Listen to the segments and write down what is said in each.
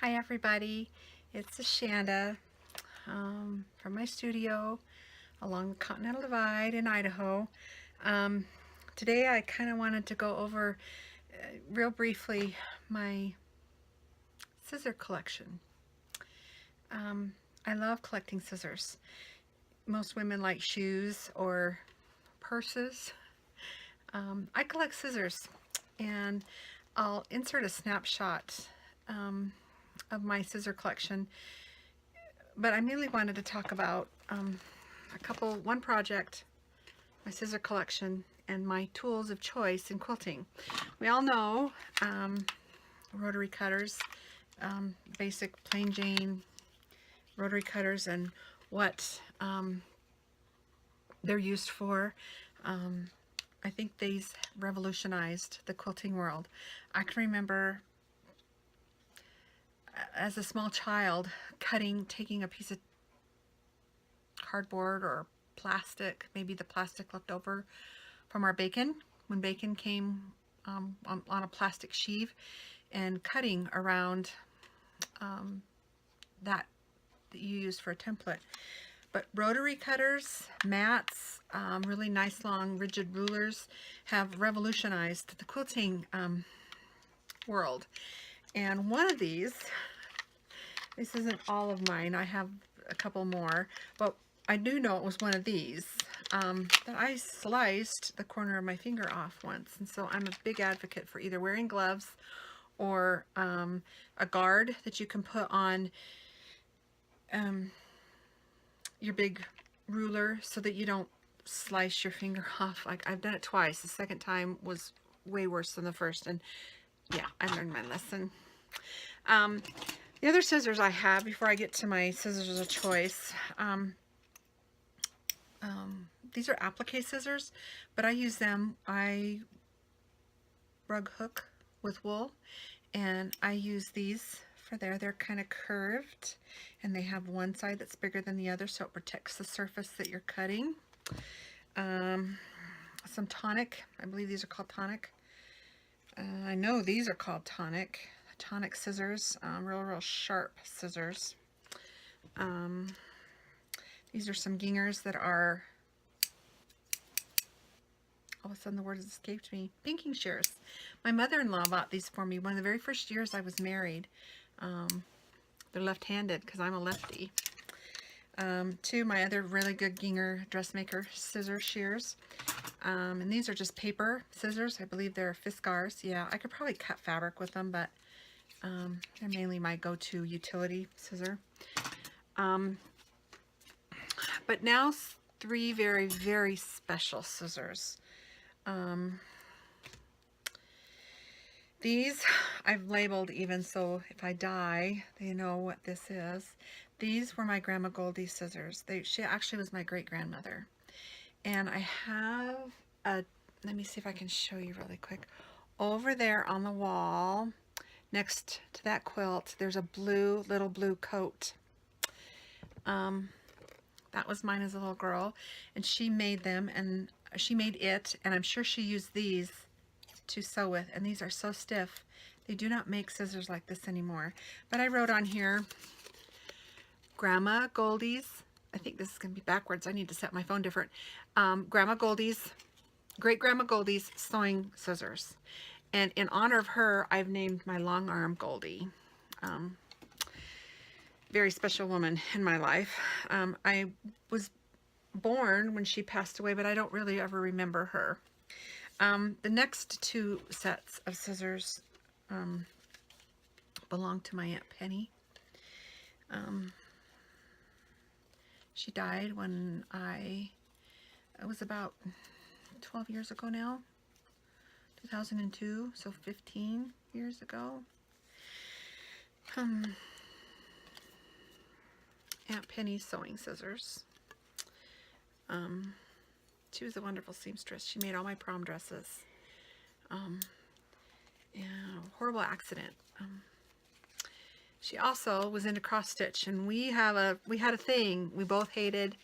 Hi everybody, it's Shanda from my studio along the Continental Divide in Idaho. Um, Today I kind of wanted to go over real briefly my scissor collection. I love collecting scissors. Most women like shoes or purses. I collect scissors, and I'll insert a snapshot of my scissor collection, but I mainly wanted to talk about one project, my scissor collection, and my tools of choice in quilting. We all know rotary cutters, basic plain Jane rotary cutters, and what they're used for. I think these revolutionized the quilting world. I can remember as a small child taking a piece of cardboard or plastic, maybe the plastic left over from our bacon, when bacon came on a plastic sheave, and cutting around that you use for a template. But rotary cutters, mats, really nice long rigid rulers have revolutionized the quilting world. And one of these, this isn't all of mine, I have a couple more, but I do know it was one of these that I sliced the corner of my finger off once. And so I'm a big advocate for either wearing gloves or a guard that you can put on your big ruler so that you don't slice your finger off. Like, I've done it twice. The second time was way worse than the first, and yeah, I learned my lesson. The other scissors I have, before I get to my scissors of choice, these are applique scissors, but I use them. I rug hook with wool, and I use these for there. They're kind of curved, and they have one side that's bigger than the other, so it protects the surface that you're cutting. Some tonic, I believe these are called tonic. I know these are called tonic scissors, real sharp scissors. These are some gingers that are, all of a sudden the word has escaped me, pinking shears. My mother-in-law bought these for me one of the very first years I was married. They're left-handed because I'm a lefty. Two, my other really good Ginger dressmaker scissor shears. And these are just paper scissors. I believe they're Fiskars. Yeah, I could probably cut fabric with them, but they're mainly my go-to utility scissor. But now three very special scissors. These I've labeled, even so if I die, they know what this is. These were my Grandma Goldie's scissors. She actually was my great-grandmother. And I have let me see if I can show you really quick. Over there on the wall, next to that quilt, there's a little blue coat. That was mine as a little girl, and she made them, and she made it, and I'm sure she used these to sew with, and these are so stiff. They do not make scissors like this anymore. But I wrote on here, Grandma Goldie's, I think this is going to be backwards, I need to set my phone different, Grandma Goldie's, Great-Grandma Goldie's sewing scissors. And in honor of her, I've named my long arm Goldie. Very special woman in my life. I was born when she passed away, but I don't really ever remember her. The next two sets of scissors belong to my Aunt Penny. She died when it was about 12 years ago now, 2002, so 15 years ago. Aunt Penny's sewing scissors. She was a wonderful seamstress. She made all my prom dresses. Yeah, horrible accident. She also was into cross stitch, and we had a thing. We both hated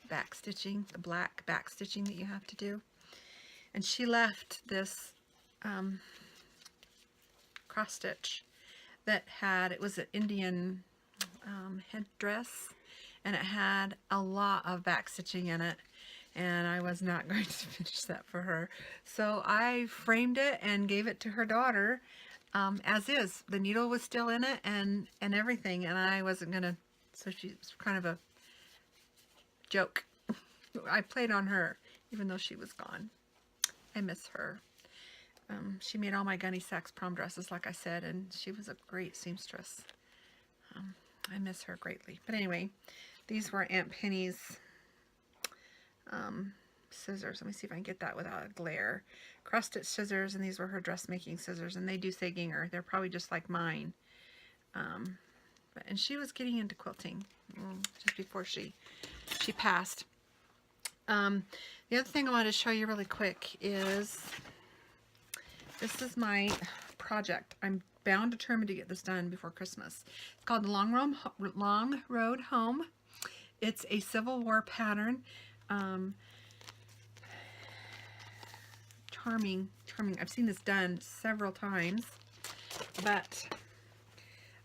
back stitching, the black back stitching that you have to do. And she left this cross stitch that had, it was an Indian headdress, and it had a lot of back stitching in it, and I was not going to finish that for her. So I framed it and gave it to her daughter as is. The needle was still in it and everything, and I wasn't gonna, so she was kind of a joke. I played on her even though she was gone. I miss her. She made all my Gunny Sacks prom dresses, like I said, and she was a great seamstress. I miss her greatly. But anyway, these were Aunt Penny's scissors. Let me see if I can get that without a glare. Cross stitch scissors, and these were her dressmaking scissors, and they do say Ginger. They're probably just like mine. And she was getting into quilting just before she passed. The other thing I wanted to show you really quick is, this is my project. I'm bound determined to get this done before Christmas. It's called the Long Road Home. It's a Civil War pattern. Charming. I've seen this done several times, but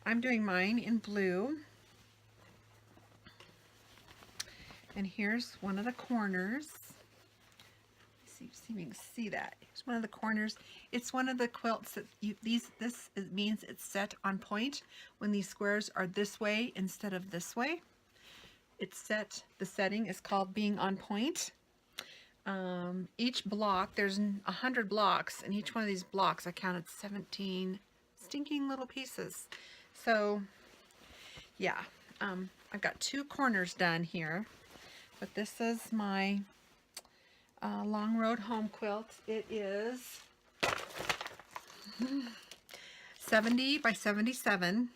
I'm doing mine in blue. And here's one of the corners. See if you can see that. Here's one of the corners. It's one of the quilts that this means it's set on point when these squares are this way instead of this way. It's set, the setting is called being on point. Each block, there's 100 blocks, and each one of these blocks I counted 17 stinking little pieces. So yeah, I've got 2 corners done here, but this is my Long Road Home quilt. It is 70 by 77,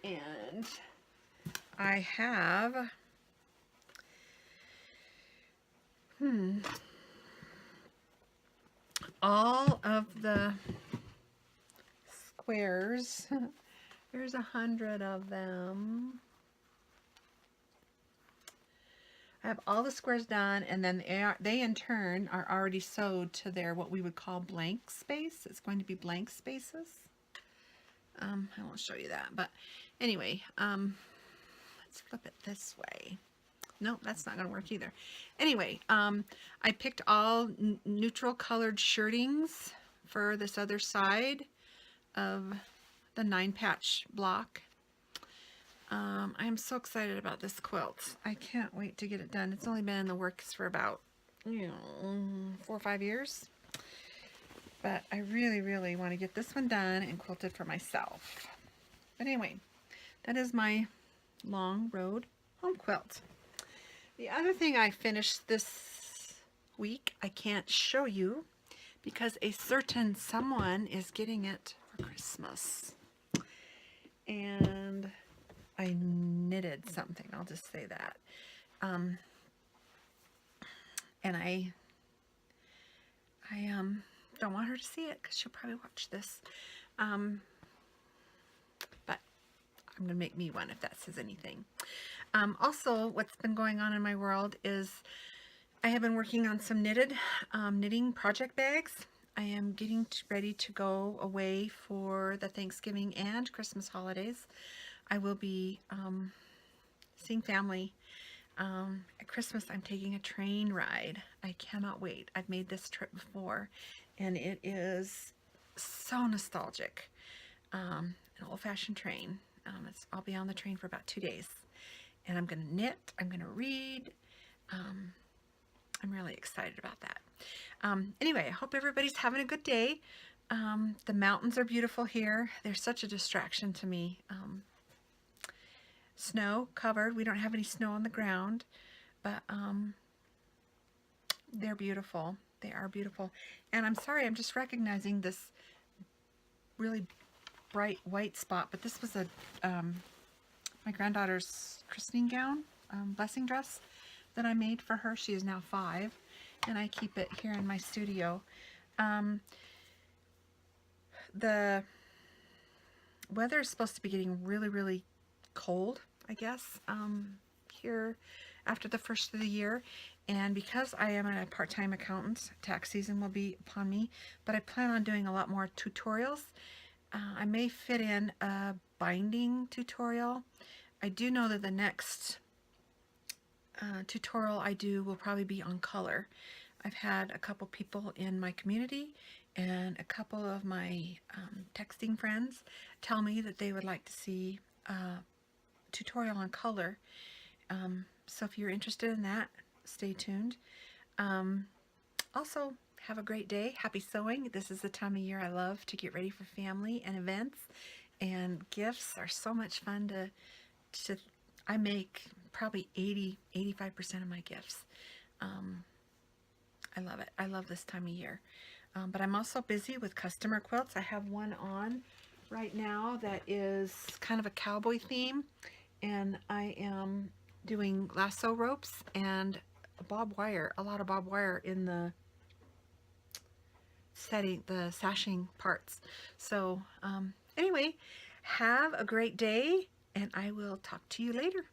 and I have all of the squares. There's 100 of them. I have all the squares done, and then they in turn are already sewed to their what we would call blank space. It's going to be blank spaces. I won't show you that, but anyway, let's flip it this way. Nope, that's not going to work either. Anyway, I picked all neutral colored shirtings for this other side of the 9-patch block. I am so excited about this quilt. I can't wait to get it done. It's only been in the works for about, 4 or 5 years. But I really, really want to get this one done and quilted for myself. But anyway, that is my Long Road Home quilt. The other thing I finished this week, I can't show you because a certain someone is getting it for Christmas. And I knitted something, I'll just say that. And I don't want her to see it because she'll probably watch this. But I'm going to make me one if that says anything. Also, what's been going on in my world is I have been working on some knitting project bags. I am getting ready to go away for the Thanksgiving and Christmas holidays. I will be seeing family. At Christmas, I'm taking a train ride. I cannot wait. I've made this trip before, and it is so nostalgic. An old-fashioned train. I'll be on the train for about 2 days, and I'm going to knit. I'm going to read. I'm really excited about that. Anyway, I hope everybody's having a good day. The mountains are beautiful here. They're such a distraction to me. Snow covered. We don't have any snow on the ground, but they're beautiful. They are beautiful. And I'm sorry, I'm just recognizing this really bright white spot, but this was my granddaughter's christening gown, blessing dress that I made for her. She is now 5, and I keep it here in my studio. The weather is supposed to be getting really, really cold, I guess, here after the first of the year. And because I am a part-time accountant, tax season will be upon me, but I plan on doing a lot more tutorials I may fit in a binding tutorial. I do know that the next tutorial I do will probably be on color. I've had a couple people in my community and a couple of my texting friends tell me that they would like to see a tutorial on color. So if you're interested in that, stay tuned. Um, Also, have a great day. Happy sewing. This is the time of year I love to get ready for family and events. And gifts are so much fun to I make probably 85% of my gifts. Um, I love it. I love this time of year. But I'm also busy with customer quilts. I have one on right now that is kind of a cowboy theme. And I am doing lasso ropes and bob wire, a lot of bob wire in the setting, the sashing parts. So anyway, have a great day, and I will talk to you later.